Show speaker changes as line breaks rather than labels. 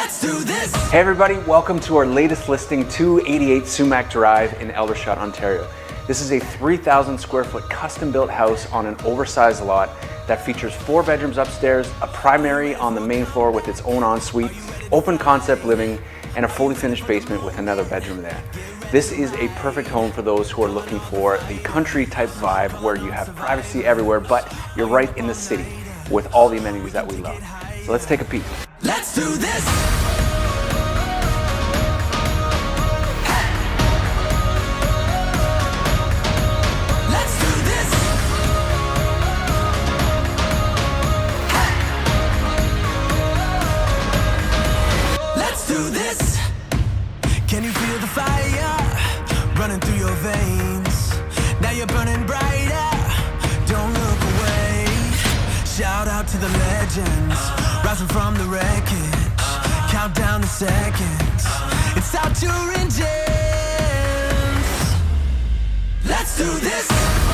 Let's do this!
Hey everybody, welcome to our latest listing, 288 Sumach Drive in Aldershot, Ontario. This is a 3,000 square foot custom built house on an oversized lot that features 4 bedrooms upstairs, a primary on the main floor with its own ensuite, open concept living, and a fully finished basement with another bedroom there. This is a perfect home for those who are looking for the country type vibe where you have privacy everywhere, but you're right in the city with all the amenities that we love. So let's take a peek.
Let's do this! Let's do this! Let's do this! Can you feel the fire running through your veins? Now you're burning brighter. Don't look away. Shout out to the legends rising from the wreckage. Count down the seconds. It's out to engines. Let's do this!